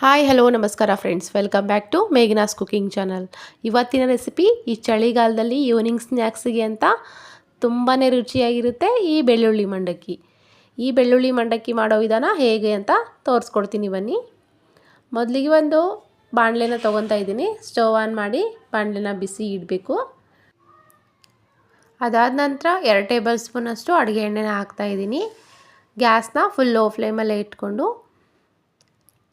Hi hello ನಮಸ್ಕಾರ friends, welcome back to Meghana's cooking channel. ಇವತ್ತಿನ recipe ಈ ಚಳಿಗಾಲದಲ್ಲಿ ಈವ್ನಿಂಗ್ ಸ್ನ್ಯಾಕ್ಸಿಗೆ ಅಂತ ತುಂಬಾ ರುಚಿಯಾಗಿರುತ್ತೆ ಈ ಬೆಳ್ಳುಳ್ಳಿ ಮಂಡಕ್ಕಿ. ಈ ಬೆಳ್ಳುಳ್ಳಿ ಮಂಡಕ್ಕಿ ಮಾಡೋ ವಿಧಾನ ಹೇಗೆ ಅಂತ ತೋರಿಸ್ಕೊಡ್ತೀನಿ ಬನ್ನಿ. ಮೊದಲಿಗೆ ಒಂದು ಬಾಣಲೆನ ತೊಗೊತಾ ಇದ್ದೀನಿ. ಸ್ಟವ್ ಆನ್ ಮಾಡಿ ಬಾಣಲೆನ ಬಿಸಿ ಇಡಬೇಕು. ಅದಾದ ನಂತರ 2 ಟೇಬಲ್ ಸ್ಪೂನಷ್ಟು ಅಡುಗೆ ಎಣ್ಣೆನ ಹಾಕ್ತಾಯಿದ್ದೀನಿ. ಗ್ಯಾಸ್ನ ಫುಲ್ ಲೋ ಫ್ಲೇಮಲ್ಲೇ ಇಟ್ಕೊಂಡು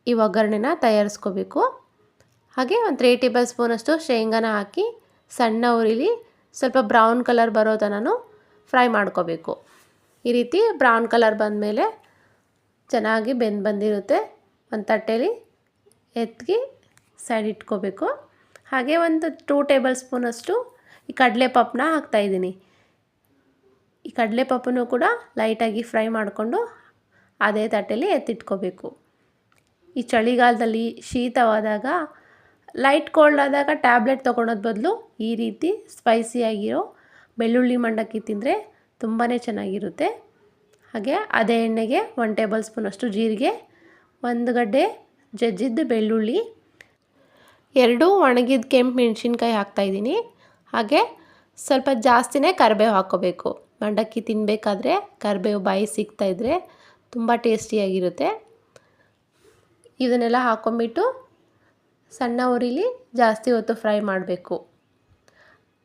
ಈ ಒಗ್ಗರಣೆನ ತಯಾರಿಸ್ಕೋಬೇಕು. ಹಾಗೆ ಒಂದು 3 ಟೇಬಲ್ ಸ್ಪೂನಷ್ಟು ಶೇಂಗಾನ ಹಾಕಿ ಸಣ್ಣ ಉರಿಲಿ ಸ್ವಲ್ಪ ಬ್ರೌನ್ ಕಲರ್ ಬರೋ ತನಕ ಫ್ರೈ ಮಾಡ್ಕೋಬೇಕು. ಈ ರೀತಿ ಬ್ರೌನ್ ಕಲರ್ ಬಂದಮೇಲೆ ಚೆನ್ನಾಗಿ ಬಂದಿರುತ್ತೆ. ಒಂದು ತಟ್ಟೆಯಲ್ಲಿ ಎತ್ತಿ ಸೈಡ್ ಇಟ್ಕೋಬೇಕು. ಹಾಗೆ ಒಂದು 2 ಟೇಬಲ್ ಸ್ಪೂನಷ್ಟು ಈ ಕಡಲೆಪಪ್ಪನ್ನ ಹಾಕ್ತಾಯಿದ್ದೀನಿ. ಈ ಕಡಲೆಪಪ್ಪನ್ನು ಕೂಡ ಲೈಟಾಗಿ ಫ್ರೈ ಮಾಡಿಕೊಂಡು ಅದೇ ತಟ್ಟೆಯಲ್ಲಿ ಎತ್ತಿಟ್ಕೋಬೇಕು. ಈ ಚಳಿಗಾಲದಲ್ಲಿ ಶೀತವಾದಾಗ ಲೈಟ್ ಕೋಲ್ಡ್ ಆದಾಗ ಟ್ಯಾಬ್ಲೆಟ್ ತೊಗೊಳೋದು ಬದಲು ಈ ರೀತಿ ಸ್ಪೈಸಿಯಾಗಿರೋ ಬೆಳ್ಳುಳ್ಳಿ ಮಂಡಕ್ಕಿ ತಿಂದರೆ ತುಂಬಾ ಚೆನ್ನಾಗಿರುತ್ತೆ. ಹಾಗೆ ಅದೇ ಎಣ್ಣೆಗೆ 1 ಟೇಬಲ್ ಸ್ಪೂನಷ್ಟು ಜೀರಿಗೆ, 1 ಗಡ್ಡೆ ಜಜ್ಜಿದ ಬೆಳ್ಳುಳ್ಳಿ, 2 ಒಣಗಿದ ಕೆಂಪು ಮೆಣಸಿನ್ಕಾಯಿ ಹಾಕ್ತಾಯಿದ್ದೀನಿ. ಹಾಗೆ ಸ್ವಲ್ಪ ಜಾಸ್ತಿನೇ ಕರಿಬೇವು ಹಾಕ್ಕೋಬೇಕು. ಮಂಡಕ್ಕಿ ತಿನ್ನಬೇಕಾದ್ರೆ ಕರಿಬೇವು ಬಾಯಿ ಸಿಗ್ತಾಯಿದ್ರೆ ತುಂಬ ಟೇಸ್ಟಿಯಾಗಿರುತ್ತೆ. ಇದನ್ನೆಲ್ಲ ಹಾಕ್ಕೊಂಬಿಟ್ಟು ಸಣ್ಣ ಉರಿಲಿ ಜಾಸ್ತಿ ಹೊತ್ತು ಫ್ರೈ ಮಾಡಬೇಕು.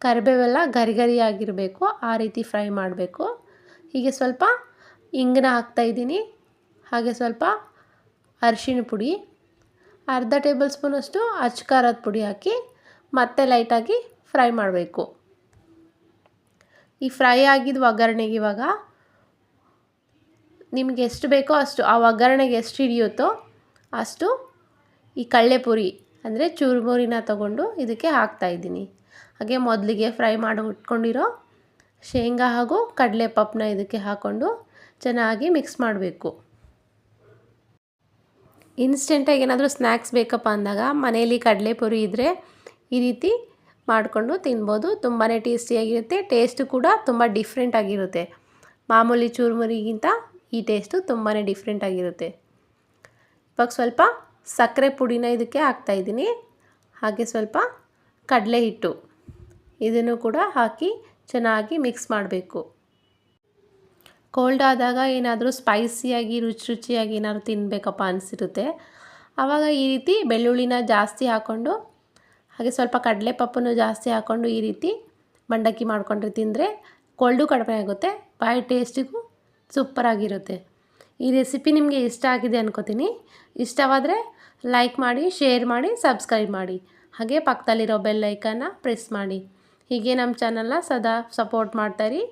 ಕರಿಬೇವೆಲ್ಲ ಗರಿಗರಿಯಾಗಿರಬೇಕು, ಆ ರೀತಿ ಫ್ರೈ ಮಾಡಬೇಕು. ಹೀಗೆ ಸ್ವಲ್ಪ ಇಂಗನ್ನ ಹಾಕ್ತಾಯಿದ್ದೀನಿ. ಹಾಗೆ ಸ್ವಲ್ಪ ಅರಿಶಿಣ ಪುಡಿ, ಅರ್ಧ ಟೇಬಲ್ ಸ್ಪೂನಷ್ಟು ಅಚ್ಚ ಖಾರದ ಪುಡಿ ಹಾಕಿ ಮತ್ತೆ ಲೈಟಾಗಿ ಫ್ರೈ ಮಾಡಬೇಕು. ಈ ಫ್ರೈ ಆಗಿದ್ದ ಒಗ್ಗರಣೆಗೆ ಇವಾಗ ನಿಮ್ಗೆ ಎಷ್ಟು ಬೇಕೋ ಅಷ್ಟು, ಆ ಒಗ್ಗರಣೆಗೆ ಎಷ್ಟು ಹಿಡಿಯುತ್ತೋ ಅಷ್ಟು ಈ ಕಡಲೆಪುರಿ ಅಂದರೆ ಚುರುಮುರಿನ ತಗೊಂಡು ಇದಕ್ಕೆ ಹಾಕ್ತಾಯಿದ್ದೀನಿ. ಹಾಗೆ ಮೊದಲಿಗೆ ಫ್ರೈ ಮಾಡಿ ಇಟ್ಕೊಂಡಿರೋ ಶೇಂಗಾ ಹಾಗೂ ಕಡಲೆಪಪ್ಪನ್ನ ಇದಕ್ಕೆ ಹಾಕ್ಕೊಂಡು ಚೆನ್ನಾಗಿ ಮಿಕ್ಸ್ ಮಾಡಬೇಕು. ಇನ್ಸ್ಟೆಂಟಾಗಿ ಏನಾದರೂ ಸ್ನ್ಯಾಕ್ಸ್ ಬೇಕಪ್ಪ ಅಂದಾಗ ಮನೆಯಲ್ಲಿ ಕಡಲೆಪುರಿ ಇದ್ದರೆ ಈ ರೀತಿ ಮಾಡಿಕೊಂಡು ತಿನ್ಬೋದು. ತುಂಬಾ ಟೇಸ್ಟಿಯಾಗಿರುತ್ತೆ. ಟೇಸ್ಟು ಕೂಡ ತುಂಬ ಡಿಫ್ರೆಂಟಾಗಿರುತ್ತೆ. ಮಾಮೂಲಿ ಚುರುಮುರಿಗಿಂತ ಈ ಟೇಸ್ಟು ತುಂಬಾ ಡಿಫ್ರೆಂಟಾಗಿರುತ್ತೆ. ಇವಾಗ ಸ್ವಲ್ಪ ಸಕ್ಕರೆ ಪುಡಿನ ಇದಕ್ಕೆ ಹಾಕ್ತಾಯಿದ್ದೀನಿ. ಹಾಗೆ ಸ್ವಲ್ಪ ಕಡಲೆ ಹಿಟ್ಟು ಇದನ್ನು ಕೂಡ ಹಾಕಿ ಚೆನ್ನಾಗಿ ಮಿಕ್ಸ್ ಮಾಡಬೇಕು. ಕೋಲ್ಡ್ ಆದಾಗ ಏನಾದರೂ ಸ್ಪೈಸಿಯಾಗಿ ರುಚಿಯಾಗಿ ಏನಾದರೂ ತಿನ್ನಬೇಕಪ್ಪ ಅನಿಸಿರುತ್ತೆ. ಆವಾಗ ಈ ರೀತಿ ಬೆಳ್ಳುಳ್ಳಿನ ಜಾಸ್ತಿ ಹಾಕ್ಕೊಂಡು ಹಾಗೆ ಸ್ವಲ್ಪ ಕಡಲೆಪಪ್ಪನ್ನು ಜಾಸ್ತಿ ಹಾಕ್ಕೊಂಡು ಈ ರೀತಿ ಮಂಡಕ್ಕಿ ಮಾಡಿಕೊಂಡ್ರೆ ತಿಂದರೆ ಕೋಲ್ಡು ಕಡಿಮೆ ಆಗುತ್ತೆ, ಬಾಯಿ ಟೇಸ್ಟಿಗೂ ಸೂಪರಾಗಿರುತ್ತೆ. ಈ ರೆಸಿಪಿ ನಿಮಗೆ ಇಷ್ಟ ಆಗಿದೆ ಅನ್ಕೋತೀನಿ. ಇಷ್ಟವಾದರೆ ಲೈಕ್ ಮಾಡಿ, ಶೇರ್ ಮಾಡಿ, ಸಬ್ಸ್ಕ್ರೈಬ್ ಮಾಡಿ. ಹಾಗೆ ಪಕ್ಕದಲ್ಲಿರೋ ಬೆಲ್ ಐಕನ್ನ ಪ್ರೆಸ್ ಮಾಡಿ. ಹೀಗೆ ನಮ್ಮ ಚಾನಲ್ನ ಸದಾ ಸಪೋರ್ಟ್ ಮಾಡ್ತಾಯಿರಿ.